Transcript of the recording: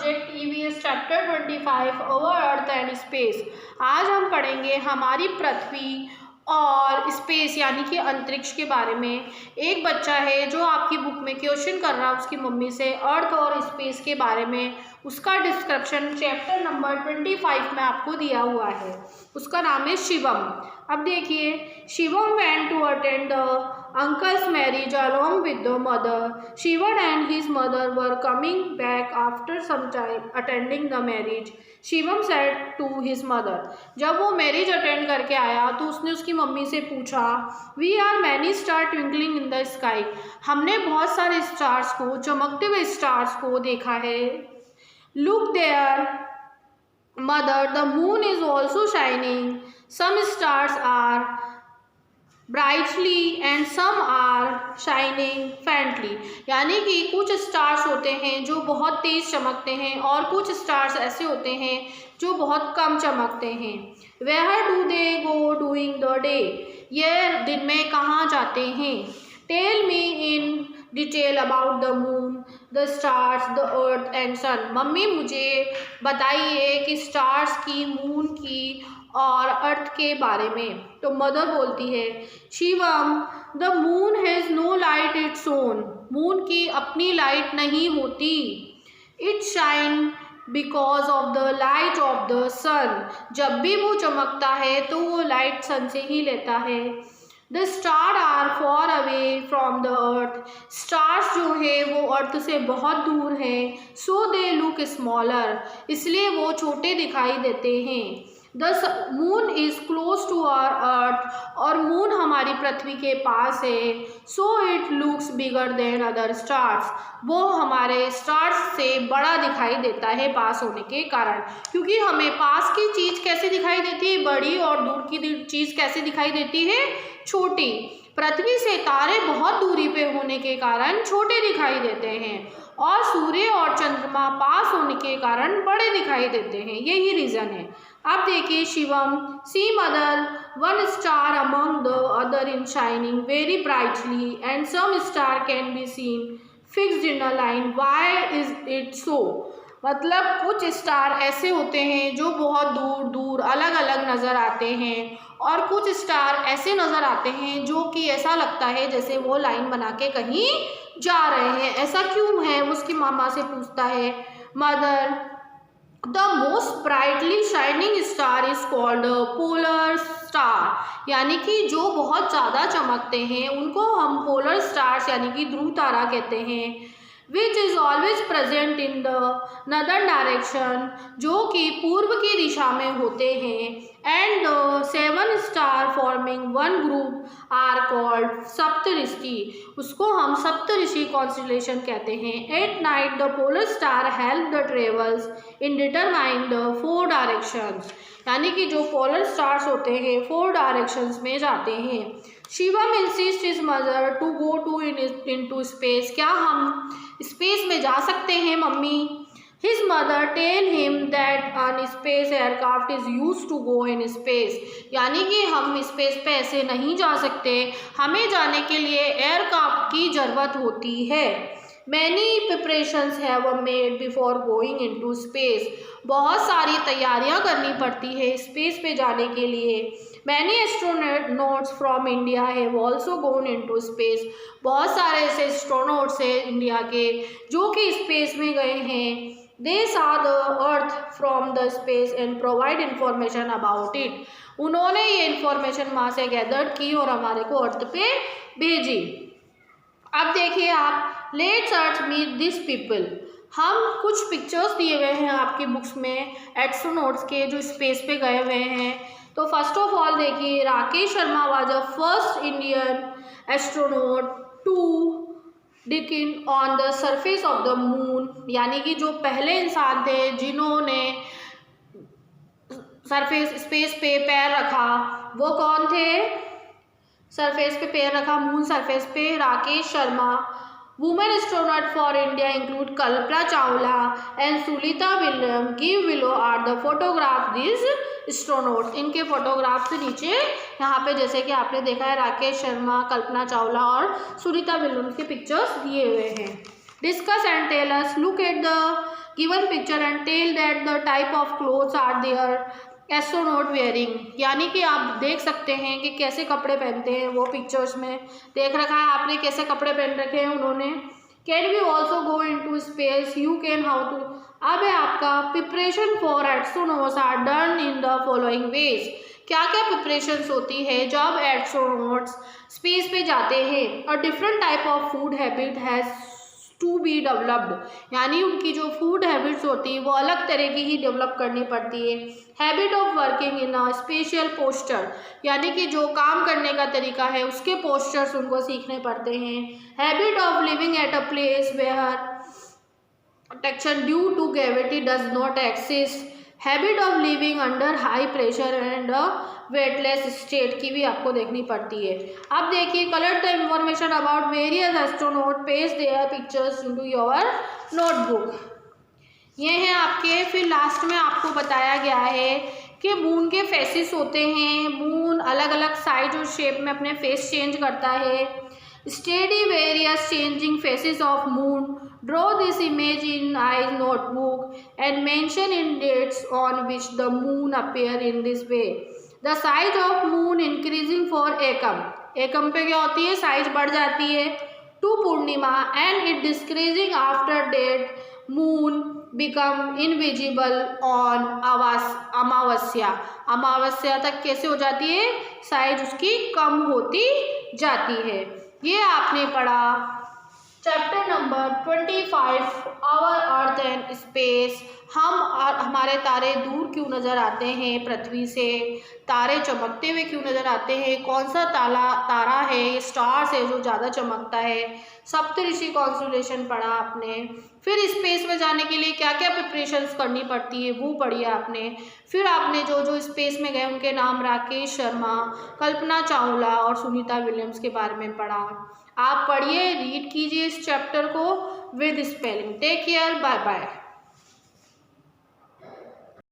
Subject EVS chapter 25 over earth and space. आज हम पढ़ेंगे हमारी पृथ्वी और स्पेस यानी कि अंतरिक्ष के बारे में। एक बच्चा है जो आपकी बुक में क्वेश्चन कर रहा है उसकी मम्मी से अर्थ और स्पेस के बारे में। उसका डिस्क्रिप्शन चैप्टर नंबर 25 में आपको दिया हुआ है। उसका नाम है शिवम। अब देखिए, Shivam went to attend the uncle's marriage along with the mother. Shivan and his mother were coming back after some time attending the marriage. Shivam said to his mother. जब वो मैरिज अटेंड करके आया तो उसने उसकी मम्मी से पूछा, We are many stars twinkling in the sky. हमने बहुत सारे स्टार्स को, चमकते हुए स्टार्स को देखा है। Look there, mother, the moon is also shining. Some stars are brightly and some are shining faintly. यानी कि कुछ स्टार्स होते हैं जो बहुत तेज चमकते हैं और कुछ स्टार्स ऐसे होते हैं जो बहुत कम चमकते हैं। Where do they go doing the day, ये दिन में कहाँ जाते हैं। Tell me in detail about the moon, the stars, the earth and sun. Mummy मुझे बताइए कि स्टार्स की, मून की और अर्थ के बारे में। तो मदर बोलती है, Shivam, the moon has no light its own. Moon की अपनी लाइट नहीं होती। It shine because of the light of the sun. जब भी वो चमकता है तो वो लाइट सन से ही लेता है। The star are far away from the earth. Stars जो है वो अर्थ से बहुत दूर हैं। सो दे लुक स्मॉलर, इसलिए वो छोटे दिखाई देते हैं। The moon is close to our earth, और मून हमारी पृथ्वी के पास है। So it looks bigger than other stars, वो हमारे स्टार्स से बड़ा दिखाई देता है पास होने के कारण। क्योंकि हमें पास की चीज़ कैसे दिखाई देती है, बड़ी, और दूर की चीज़ कैसे दिखाई देती है, छोटी। पृथ्वी से तारे बहुत दूरी पे होने के कारण छोटे दिखाई देते हैं और सूर्य और चंद्रमा पास होने के कारण बड़े दिखाई देते हैं। यही रीज़न है। अब देखिए Shivam, see mother, one star among the other in shining very brightly and some star can be seen fixed in a line, why is it so. मतलब कुछ स्टार ऐसे होते हैं जो बहुत दूर दूर अलग अलग नज़र आते हैं और कुछ स्टार ऐसे नज़र आते हैं जो कि ऐसा लगता है जैसे वो लाइन बना के कहीं जा रहे हैं। ऐसा क्यों है, उसकी मामा से पूछता है। Mother, the most brightly shining star is called polar star. यानी कि जो बहुत ज़्यादा चमकते हैं उनको हम पोलर स्टार्स यानी कि ध्रुव तारा कहते हैं। Which is always present in the northern direction, जो कि पूर्व की दिशा में होते हैं। And the 7 star forming one group are called Saptarishi, उसको हम सप्तऋषि कॉन्स्टेलेशन कहते हैं। At night the polar star help the travels in determine the 4 directions. यानी कि जो पोलर स्टार्स होते हैं 4 डायरेक्शंस में जाते हैं। Shivam insist his mother to go to in to space. क्या हम स्पेस में जा सकते हैं mummy? His mother tell him that an space aircraft is used to go in space. यानी कि हम स्पेस पे ऐसे नहीं जा सकते, हमें जाने के लिए एयरक्राफ्ट की ज़रूरत होती है। Many preparations have made before going into space. बहुत सारी तैयारियां करनी पड़ती है स्पेस पे जाने के लिए। Many astronauts from India have also gone into space. बहुत सारे ऐसे एस्ट्रोनॉट्स हैं इंडिया के जो कि स्पेस में गए हैं। They saw the earth from the space and provide information about it. उन्होंने ये इंफॉर्मेशन वहाँ से गैदर की और हमारे को अर्थ पे भेजी। अब देखिए आप, let's earth meet this people. हम कुछ पिक्चर्स दिए हुए हैं आपकी बुक्स में एस्ट्रोनॉट्स के जो स्पेस पे गए हुए हैं। तो फर्स्ट ऑफ ऑल देखिए, Rakesh Sharma was the first Indian astronaut to डिकिन on the surface of the moon. यानी कि जो पहले इंसान थे जिन्होंने सरफेस स्पेस पे पैर रखा, वो कौन थे? सरफेस पे पैर रखा मून सरफेस पे, Rakesh Sharma. Women astronaut for India include Kalpana Chawla and Sunita William. Give below are the photograph this astronauts. इनके फोटोग्राफ से नीचे यहाँ पे जैसे कि आपने देखा है राकेश शर्मा, कल्पना चावला और सुनीता विलियम्स के पिक्चर्स दिए हुए हैं। Discuss and tell us, look at the given picture and tell that the type of clothes are their astronaut wearing, यानी कि आप देख सकते हैं कि कैसे कपड़े पहनते हैं वो पिक्चर्स में देख रखा है आपने कैसे कपड़े पहन रखे हैं उन्होंने। Can we also go in to space, you can how to. अब है आपका preparation for astronauts are done in the following ways. क्या क्या प्रिपरेशंस होती है जब एस्ट्रोनॉट्स स्पेस पे जाते हैं। A different type of food habit has to be developed, यानी उनकी जो फूड हैबिट्स होती है वो अलग तरह की ही डेवलप करनी पड़ती है। Habit of working in a special posture, यानी कि जो काम करने का तरीका है उसके पोस्चर्स उनको सीखने पड़ते हैं। Habit of living at a place where traction due to gravity does not exist. Habit of living under high pressure and weightless state की भी आपको देखनी पड़ती है। अब देखिए colour the information about various astronaut, paste their pictures into your notebook. ये हैं आपके, फिर लास्ट में आपको बताया गया है कि मून के फेसेस होते हैं। मून अलग अलग साइज और शेप में अपने फेस चेंज करता है। Study various changing faces of moon, draw this image in I notebook and mention in dates on which the moon appear in this way. The size of moon increasing for एकम, एकम पे क्या होती है size बढ़ जाती है, to पूर्णिमा and it decreasing after that moon become invisible on अमावस्या, अमावस्या तक कैसे हो जाती है साइज उसकी कम होती जाती है। ये आपने पढ़ा chapter number 25 our earth and space. हम और हमारे तारे दूर क्यों नज़र आते हैं पृथ्वी से, तारे चमकते हुए क्यों नज़र आते हैं, कौन सा तारा है ये स्टार्स है जो ज़्यादा चमकता है। सप्तऋषि कॉन्स्टेलेशन पढ़ा आपने। फिर स्पेस में जाने के लिए क्या क्या प्रिपरेशंस करनी पड़ती है वो पढ़ी आपने। फिर आपने जो जो स्पेस में गए उनके नाम राकेश शर्मा, कल्पना चावला और सुनीता विलियम्स के बारे में पढ़ा। आप पढ़िए, रीड कीजिए इस चैप्टर को with spelling. Take care, bye bye.